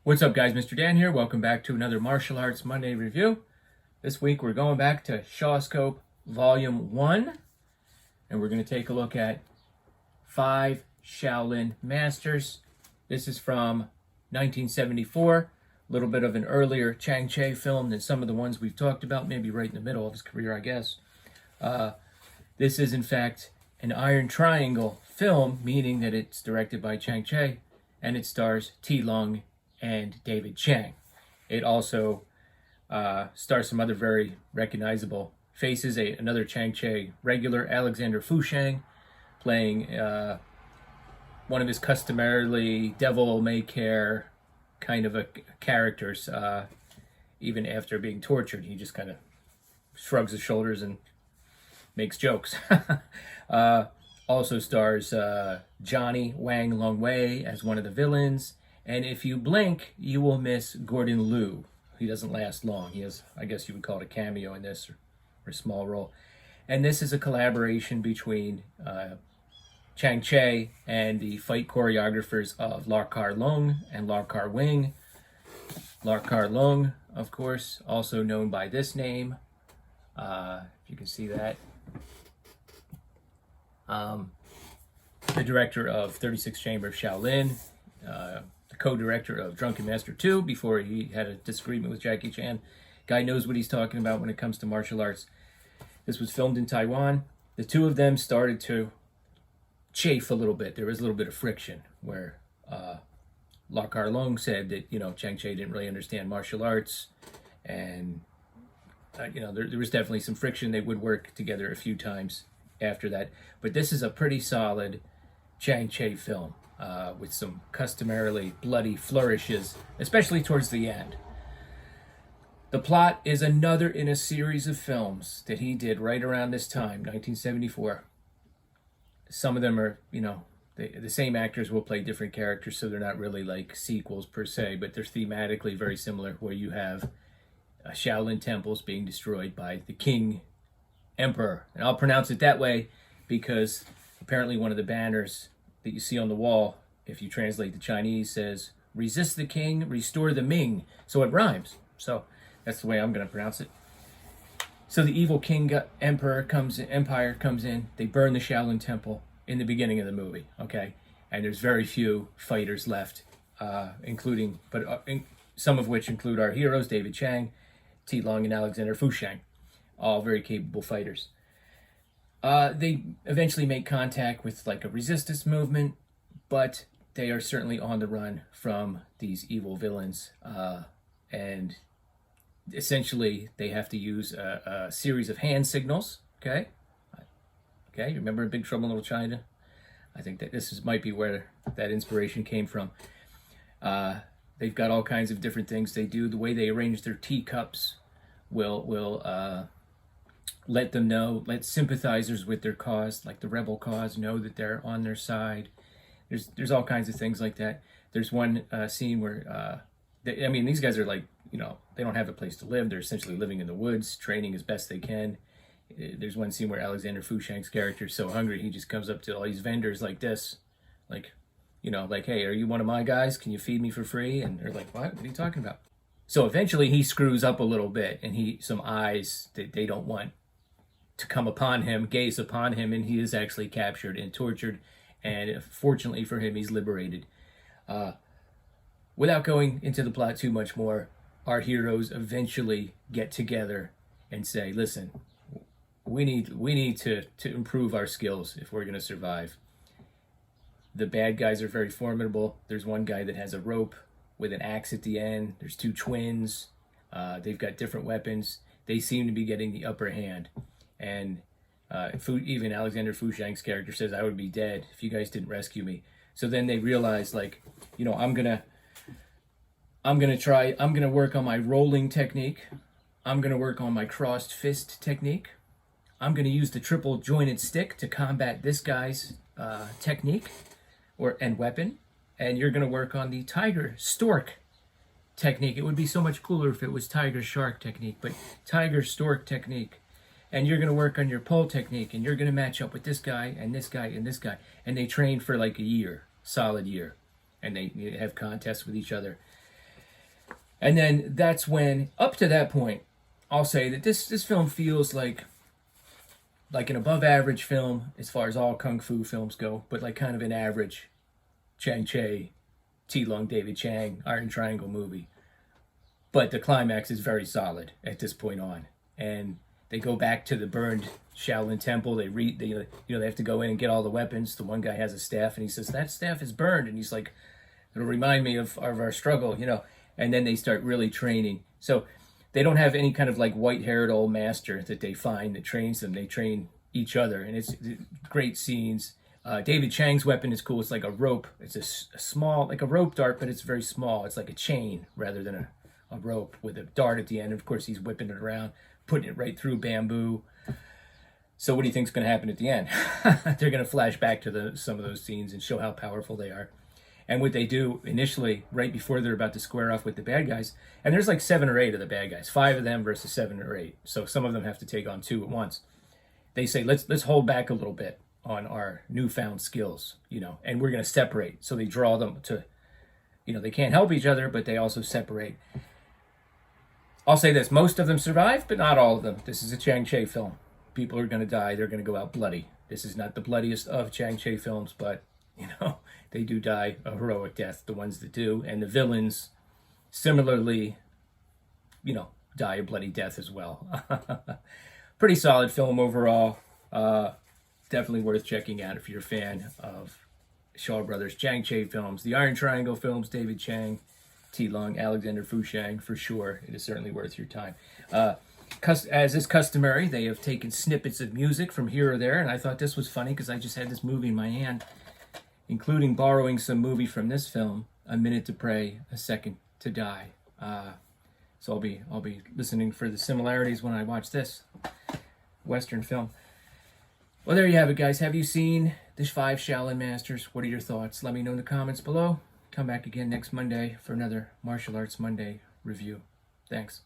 What's up, guys? Mr. Dan here. Welcome back to another Martial Arts Monday review. This week we're going back to Shawscope Volume 1, and we're going to take a look at Five Shaolin Masters. This is from 1974, a little bit of an earlier Chang Cheh film than some of the ones we've talked about, maybe right in the middle of his career, I guess. This is, in fact, an Iron Triangle film, meaning that it's directed by Chang Cheh, and it stars T. Lung and David Chiang. It also stars some other very recognizable faces. Another Chang Cheh regular, Alexander Fu Shang, playing one of his customarily devil-may-care kind of characters. Even after being tortured, he just kind of shrugs his shoulders and makes jokes. Also stars Johnny Wang Long Wei as one of the villains. And if you blink, you will miss Gordon Liu. He doesn't last long. He has, I guess you would call it a cameo in this, or a small role. And this is a collaboration between Chang Cheh and the fight choreographers of Lar Kar Lung and Lar Kar Wing. Lar Kar Lung, of course, also known by this name. If you can see that. The director of 36 Chamber of Shaolin. The co-director of Drunken Master 2 before he had a disagreement with Jackie Chan. Guy knows what he's talking about when it comes to martial arts. This was filmed in Taiwan. The two of them started to chafe a little bit. There was a little bit of friction where Lar Kar Lung said that, Chang Cheh didn't really understand martial arts, and there was definitely some friction. They would work together a few times after that. But this is a pretty solid Chang Cheh film. With some customarily bloody flourishes, especially towards the end. The plot is another in a series of films that he did right around this time, 1974. Some of them are, the same actors will play different characters, so they're not really like sequels per se, but they're thematically very similar, where you have Shaolin temples being destroyed by the King Emperor. And I'll pronounce it that way because apparently one of the banners that you see on the wall, if you translate the Chinese, says, "Resist the king, restore the Ming." So it rhymes. So that's the way I'm going to pronounce it. So the evil empire comes in. They burn the Shaolin temple in the beginning of the movie, okay? And there's very few fighters left, some of which include our heroes, David Chiang, T. Lung, and Alexander Fu Shang, all very capable fighters. They eventually make contact with like a resistance movement, but they are certainly on the run from these evil villains. And essentially, they have to use a series of hand signals. Okay, remember Big Trouble in Little China? I think that might be where that inspiration came from. They've got all kinds of different things they do. The way they arrange their teacups will let sympathizers with their cause, like the rebel cause, know that they're on their side. There's all kinds of things like that. There's one scene where, these guys are like, they don't have a place to live. They're essentially living in the woods, training as best they can. There's one scene where Alexander Fu Shang's character is so hungry, he just comes up to all these vendors like this, like, hey, are you one of my guys? Can you feed me for free? And they're like, what are you talking about? So eventually he screws up a little bit, and some eyes that they don't want to come upon him, gaze upon him, and he is actually captured and tortured, and fortunately for him, he's liberated. Without going into the plot too much more, our heroes eventually get together and say, listen, we need to improve our skills if we're going to survive. The bad guys are very formidable. There's one guy that has a rope with an axe at the end. There's two twins. They've got different weapons. They seem to be getting the upper hand. And even Alexander Fu Shang's character says, I would be dead if you guys didn't rescue me. So then they realize, like, I'm gonna work on my rolling technique. I'm gonna work on my crossed fist technique. I'm gonna use the triple jointed stick to combat this guy's technique and weapon. And you're gonna work on the tiger stork technique. It would be so much cooler if it was tiger shark technique, but tiger stork technique. And you're going to work on your pole technique, and you're going to match up with this guy and this guy and this guy. And they train for like a year, solid year. And they have contests with each other. And then that's when, up to that point, I'll say that this film feels like an above average film as far as all kung fu films go, but like kind of an average Chang Cheh, T-Lung, David Chang, Iron Triangle movie. But the climax is very solid at this point on. And they go back to the burned Shaolin Temple. They have to go in and get all the weapons. The one guy has a staff, and he says, that staff is burned. And he's like, it'll remind me of our struggle, And then they start really training. So they don't have any kind of like white-haired old master that they find that trains them. They train each other, and it's great scenes. David Chang's weapon is cool. It's like a rope. It's a small, like a rope dart, but it's very small. It's like a chain rather than a rope with a dart at the end. Of course, he's whipping it around, putting it right through bamboo. So what do you think's going to happen at the end? They're going to flash back to some of those scenes and show how powerful they are. And what they do initially, right before they're about to square off with the bad guys, and there's like 7 or 8 of the bad guys, 5 of them versus 7 or 8. So some of them have to take on 2 at once. They say, let's hold back a little bit on our newfound skills, and we're going to separate. So they draw them to, they can't help each other, but they also separate. I'll say this, most of them survive, but not all of them. This is a Chang Cheh film. People are going to die. They're going to go out bloody. This is not the bloodiest of Chang Cheh films, but, they do die a heroic death, the ones that do. And the villains, similarly, die a bloody death as well. Pretty solid film overall. Definitely worth checking out if you're a fan of Shaw Brothers, Chang Cheh films. The Iron Triangle films, David Chang, T-Lung, Alexander Fu Shang, for sure. It is certainly worth your time. As is customary, they have taken snippets of music from here or there, and I thought this was funny because I just had this movie in my hand, including borrowing some movie from this film, A Minute to Pray, A Second to Die. So I'll be listening for the similarities when I watch this Western film. Well, there you have it, guys. Have you seen the 5 Shaolin Masters? What are your thoughts? Let me know in the comments below. Come back again next Monday for another Martial Arts Monday review. Thanks.